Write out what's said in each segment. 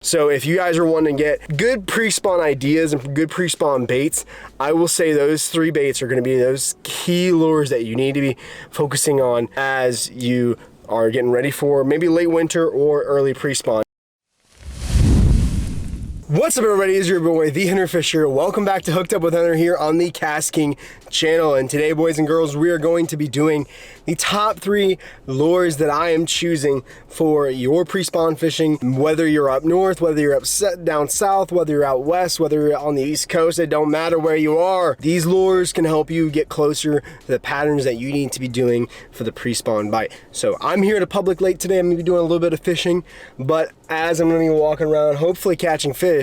So if you guys are wanting to get good pre-spawn ideas and good pre-spawn baits, I will say those 3 baits are going to be those key lures that you need to be focusing on as you are getting ready for maybe late winter or early pre-spawn. What's up everybody, it's your boy, The Hunter Fisher. Welcome back to Hooked Up with Hunter here on the KastKing channel. And today, boys and girls, we are going to be doing the top 3 lures that I am choosing for your pre-spawn fishing. Whether you're up north, whether you're down south, whether you're out west, whether you're on the east coast, it don't matter where you are. These lures can help you get closer to the patterns that you need to be doing for the pre-spawn bite. So I'm here at a public lake today. I'm gonna be doing a little bit of fishing, but as I'm gonna be walking around, hopefully catching fish,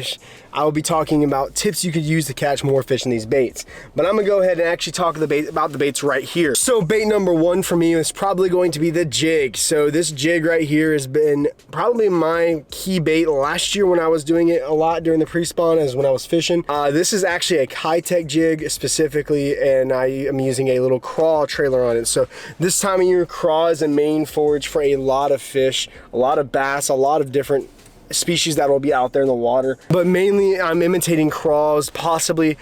I will be talking about tips you could use to catch more fish in these baits. But I'm gonna go ahead and actually talk about the baits right here. So bait number 1 for me is probably going to be the jig. So this jig right here has been probably my key bait last year when I was doing it a lot during the pre-spawn as when I was fishing. This is actually a Kaitek Jig specifically, and I am using a little craw trailer on it. So this time of year, craw is a main forage for a lot of fish, a lot of bass, a lot of different species that will be out there in the water, but mainly I'm imitating craws, possibly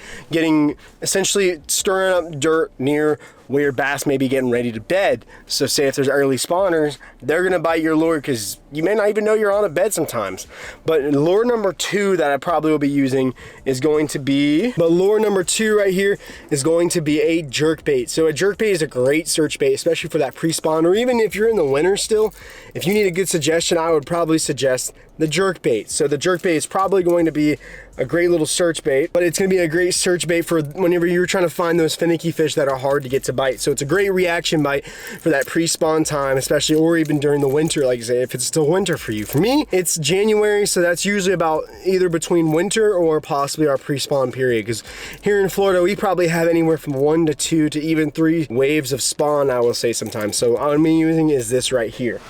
essentially stirring up dirt near where bass may be getting ready to bed. So say if there's early spawners, they're gonna bite your lure because you may not even know you're on a bed sometimes. But lure number 2 that I probably will be using is going to be, lure number 2 right here is going to be a jerkbait. So a jerkbait is a great search bait, especially for that pre-spawn, or even if you're in the winter still. If you need a good suggestion, I would probably suggest the jerkbait. So the jerkbait is probably going to be a great little search bait, but it's going to be a great search bait for whenever you're trying to find those finicky fish that are hard to get to bite. So it's a great reaction bite for that pre-spawn time, especially, or even during the winter, like I say, if it's still winter for you. For me, it's January, so that's usually about either between winter or possibly our pre-spawn period, because here in Florida, we probably have anywhere from 1 to 2 to even 3 waves of spawn, I will say sometimes. So what I'm using is this right here.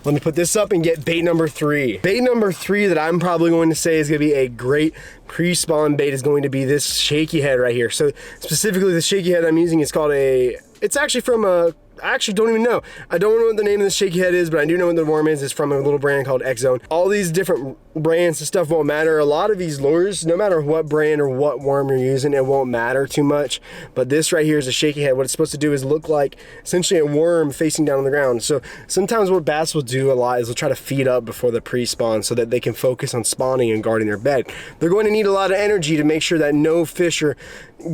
Let me put this up and get bait number 3. Bait number 3 that I'm probably going to say is going to be a great pre-spawn bait is going to be this Shaky Head right here. So specifically the Shaky Head I'm using is called it's actually from I actually don't even know. I don't know what the name of the Shaky Head is, but I do know what the worm is. It's from a little brand called X-Zone. All these different brands and stuff won't matter. A lot of these lures, no matter what brand or what worm you're using, it won't matter too much. But this right here is a Shaky Head. What it's supposed to do is look like essentially a worm facing down on the ground. So sometimes what bass will do a lot is they'll try to feed up before the pre-spawn so that they can focus on spawning and guarding their bed. They're going to need a lot of energy to make sure that no fish are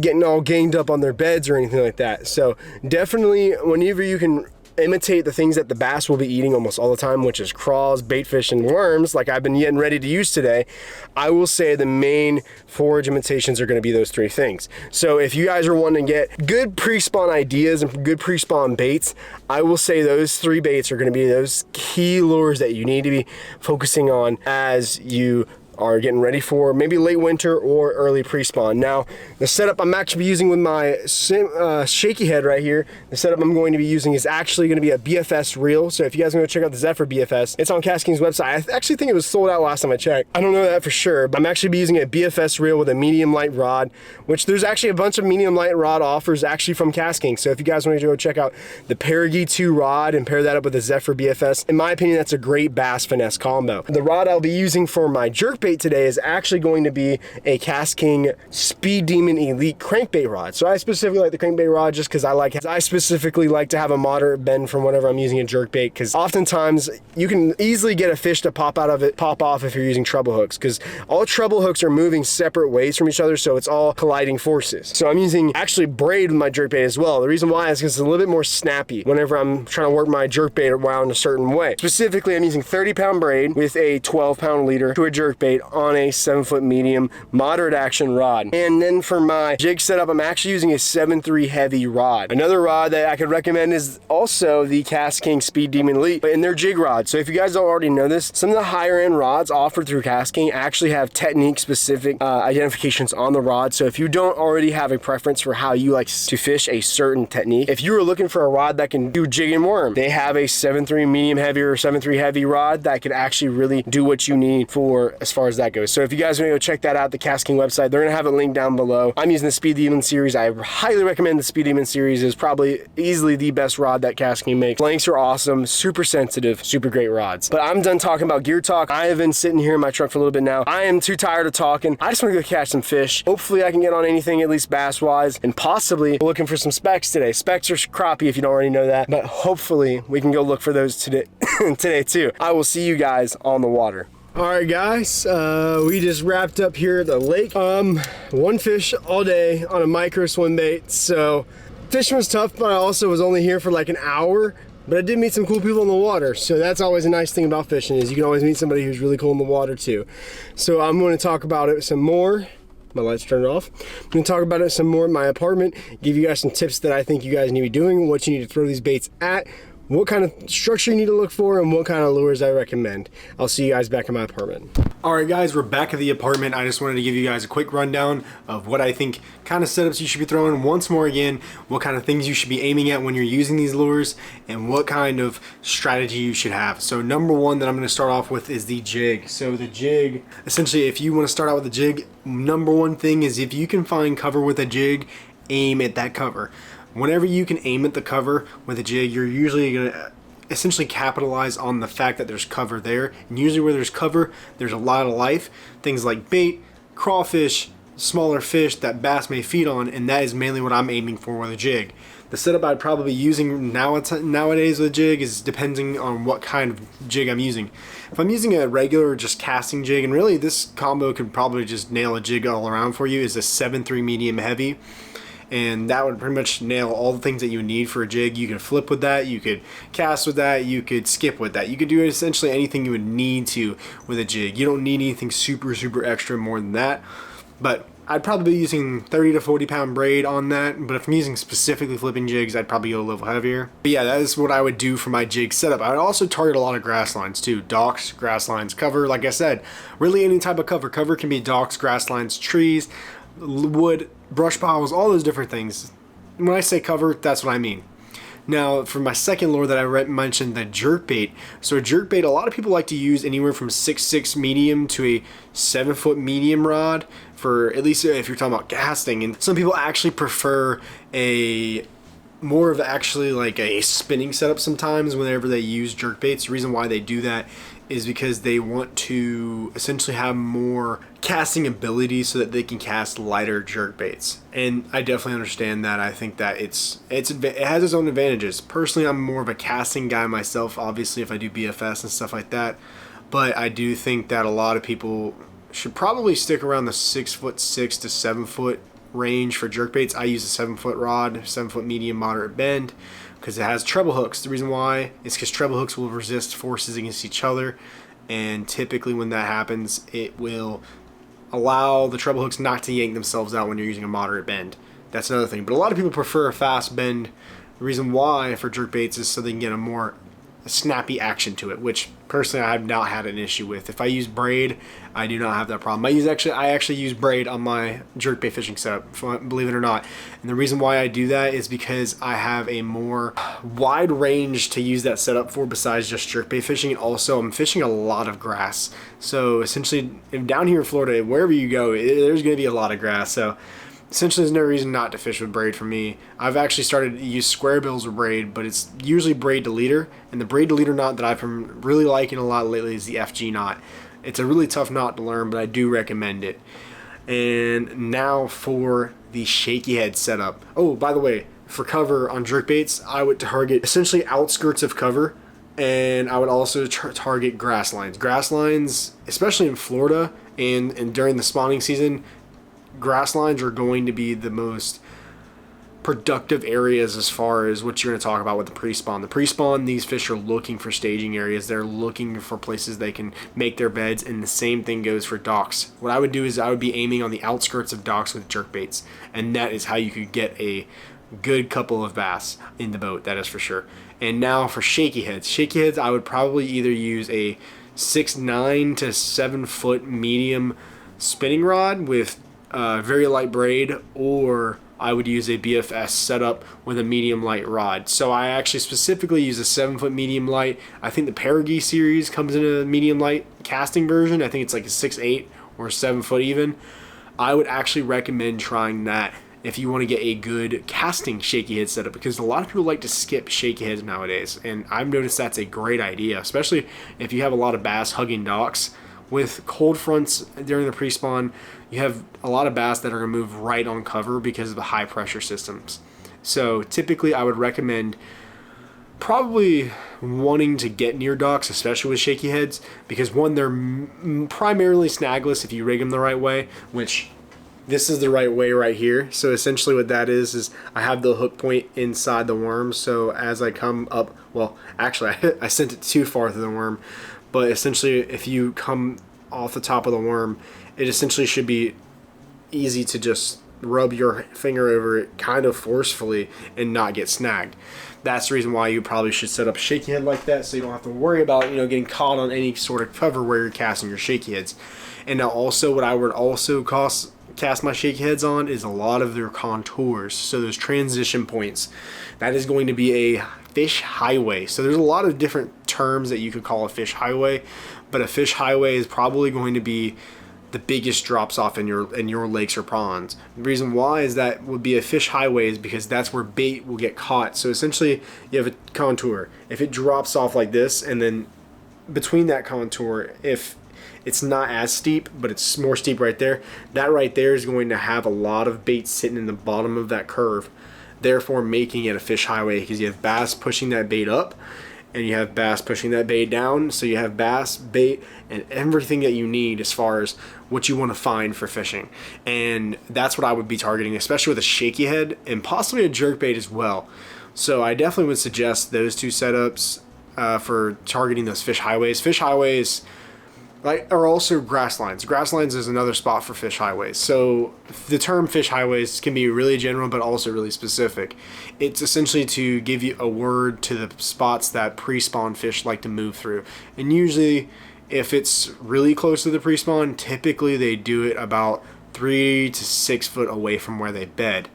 getting all ganged up on their beds or anything like that. So definitely whenever you can imitate the things that the bass will be eating almost all the time, which is craws, baitfish, and worms, like I've been getting ready to use today, I will say the main forage imitations are going to be those 3 things. So if you guys are wanting to get good pre-spawn ideas and good pre-spawn baits, I will say those 3 baits are going to be those key lures that you need to be focusing on as you are getting ready for maybe late winter or early pre-spawn. Now, the setup I'm actually using with my Shaky Head right here, the setup I'm going to be using is actually going to be a B.A.S. reel. So if you guys want to check out the Zephyr B.A.S, it's on KastKing's website. I actually think it was sold out last time I checked. I don't know that for sure, but I'm actually using a B.A.S reel with a medium light rod, which there's actually a bunch of medium light rod offers actually from KastKing. So if you guys want to go check out the Perigee 2 rod and pair that up with the Zephyr B.A.S, in my opinion, that's a great bass finesse combo. The rod I'll be using for my jerkbait today is actually going to be a KastKing Speed Demon Elite crankbait rod. So I specifically like the crankbait rod just because I specifically like to have a moderate bend from whenever I'm using a jerkbait, because oftentimes you can easily get a fish to pop off if you're using treble hooks, because all treble hooks are moving separate ways from each other, so it's all colliding forces. So I'm using actually braid with my jerkbait as well. The reason why is because it's a little bit more snappy whenever I'm trying to work my jerkbait around a certain way. Specifically, I'm using 30-pound braid with a 12-pound leader to a jerkbait on a 7-foot medium moderate action rod. And then for my jig setup, I'm actually using a 7.3 heavy rod. Another rod that I could recommend is also the KastKing Speed Demon Elite, but in their jig rod. So if you guys don't already know this, some of the higher end rods offered through KastKing actually have technique specific identifications on the rod. So if you don't already have a preference for how you like to fish a certain technique, if you are looking for a rod that can do jig and worm, they have a 7.3 medium heavy or 7.3 heavy rod that could actually really do what you need for as far far as that goes. So if you guys want to go check that out, the KastKing website, they're gonna have it linked down below. I'm using the Speed Demon series. I highly recommend the Speed Demon series. Is probably easily the best rod that KastKing makes. Lengths are awesome, super sensitive, super great rods. But I'm done talking about gear talk. I have been sitting here in my truck for a little bit now. I am too tired of talking. I just want to go catch some fish. Hopefully I can get on anything, at least bass wise, and possibly looking for some specks today. Specks are crappie if you don't already know that, but hopefully we can go look for those today today too. I will see you guys on the water. All right guys, we just wrapped up here at the lake. One fish all day on a micro swim bait. So fishing was tough, but I also was only here for like an hour. But I did meet some cool people in the water, so that's always a nice thing about fishing, is you can always meet somebody who's really cool in the water too. So I'm going to talk about it some more. My lights turned off. I'm going to talk about it some more in my apartment, give you guys some tips that I think you guys need to be doing, what you need to throw these baits at, what kind of structure you need to look for, and what kind of lures I recommend. I'll see you guys back in my apartment. All right guys, we're back at the apartment. I just wanted to give you guys a quick rundown of what I think kind of setups you should be throwing. Once more again, what kind of things you should be aiming at when you're using these lures, and what kind of strategy you should have. So number one that I'm going to start off with is the jig. So the jig, essentially if you want to start out with the jig, number one thing is if you can find cover with a jig, aim at that cover. Whenever you can aim at the cover with a jig, you're usually going to essentially capitalize on the fact that there's cover there. And usually where there's cover, there's a lot of life. Things like bait, crawfish, smaller fish that bass may feed on, and that is mainly what I'm aiming for with a jig. The setup I'd probably be using nowadays with a jig is depending on what kind of jig I'm using. If I'm using a regular just casting jig, and really this combo could probably just nail a jig all around for you, is a 7.3 medium heavy. And that would pretty much nail all the things that you need for a jig. You could flip with that, you could cast with that, you could skip with that. You could do essentially anything you would need to with a jig. You don't need anything super extra more than that. But I'd probably be using 30 to 40 pound braid on that. But if I'm using specifically flipping jigs, I'd probably go a little heavier. But yeah, that is what I would do for my jig setup. I would also target a lot of grass lines too. Docks, grass lines, cover, like I said, really any type of cover. Cover can be docks, grass lines, trees, wood, brush piles, all those different things. When I say cover, that's what I mean. Now, for my second lure that I mentioned, the jerkbait. So a jerkbait, a lot of people like to use anywhere from 6'6" medium to a 7-foot medium rod, for at least if you're talking about casting. And some people actually prefer a more of actually like a spinning setup sometimes whenever they use jerkbaits. The reason why they do that is because they want to essentially have more casting ability so that they can cast lighter jerkbaits. And I definitely understand that. I think that it has its own advantages. Personally, I'm more of a casting guy myself, obviously, if I do BFS and stuff like that. But I do think that a lot of people should probably stick around the 6'6" to 7-foot range for jerkbaits. I use a 7-foot rod, 7-foot medium moderate bend, because it has treble hooks. The reason why is because treble hooks will resist forces against each other, and typically when that happens, it will allow the treble hooks not to yank themselves out when you're using a moderate bend. That's another thing. But a lot of people prefer a fast bend. The reason why for jerkbaits is so they can get a more snappy action to it, which personally I have not had an issue with. If I use braid, I do not have that problem. I actually use braid on my jerkbait fishing setup, believe it or not. And the reason why I do that is because I have a more wide range to use that setup for besides just jerkbait fishing. And also I'm fishing a lot of grass. So essentially down here in Florida, wherever you go, there's going to be a lot of grass. So essentially there's no reason not to fish with braid for me. I've actually started to use square bills with braid, but it's usually braid to leader. And the braid to leader knot that I've been really liking a lot lately is the FG knot. It's a really tough knot to learn, but I do recommend it. And now for the Shaky Head setup. Oh, by the way, for cover on jerkbaits, I would target essentially outskirts of cover, and I would also target grass lines. Grass lines, especially in Florida and during the spawning season, grass lines are going to be the most productive areas as far as what you're going to talk about with the pre-spawn. The pre-spawn, these fish are looking for staging areas. They're looking for places they can make their beds, and the same thing goes for docks. What I would do is I would be aiming on the outskirts of docks with jerkbaits, and that is how you could get a good couple of bass in the boat, that is for sure. And now for shaky heads. Shaky heads, I would probably either use a 6'9" to 7-foot medium spinning rod with very light braid, or I would use a B.A.S. setup with a medium light rod. So I actually specifically use a 7-foot medium light. I think the Perigee series comes in a medium light casting version. I think it's like a 6'8" or 7 foot even. I would actually recommend trying that if you want to get a good casting shaky head setup, because a lot of people like to skip shaky heads nowadays, and I've noticed that's a great idea, especially if you have a lot of bass hugging docks. With cold fronts during the pre-spawn, you have a lot of bass that are going to move right on cover because of the high pressure systems. So typically I would recommend probably wanting to get near docks, especially with shaky heads, because one, they're primarily snagless if you rig them the right way, which this is the right way right here. So essentially what that is I have the hook point inside the worm, so as I come up, well actually I sent it too far through the worm, but essentially if you come off the top of the worm, it essentially should be easy to just rub your finger over it kind of forcefully and not get snagged. That's the reason why you probably should set up a shaky head like that, so you don't have to worry about, you know, getting caught on any sort of cover where you're casting your shaky heads. And now also what I would also cast my shaky heads on is a lot of their contours, so those transition points. That is going to be a fish highway. So there's a lot of different terms that you could call a fish highway, but a fish highway is probably going to be the biggest drops off in your lakes or ponds. The reason why is that would be a fish highway is because that's where bait will get caught. So essentially you have a contour. If it drops off like this, and then between that contour, if it's not as steep, but it's more steep right there, that right there is going to have a lot of bait sitting in the bottom of that curve, therefore making it a fish highway, because you have bass pushing that bait up and you have bass pushing that bait down. So you have bass, bait, and everything that you need as far as what you want to find for fishing. And that's what I would be targeting, especially with a shaky head and possibly a jerkbait as well. So I definitely would suggest those two setups for targeting those fish highways. Fish highways are also grass lines. Grass lines is another spot for fish highways. So the term fish highways can be really general but also really specific. It's essentially to give you a word to the spots that pre-spawn fish like to move through. And usually if it's really close to the pre-spawn, typically they do it about 3 to 6 foot away from where they bed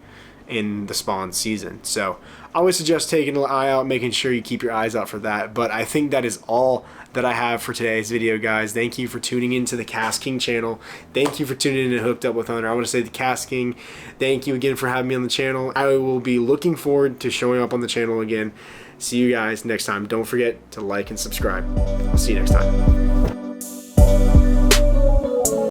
in the spawn season. So I would suggest taking an eye out, making sure you keep your eyes out for that. But I think that is all that I have for today's video, guys. Thank you for tuning into the KastKing channel. Thank you for tuning in to Hooked Up with Hunter. I want to say to KastKing, thank you again for having me on the channel. I will be looking forward to showing up on the channel again. See you guys next time. Don't forget to like and subscribe. I'll see you next time.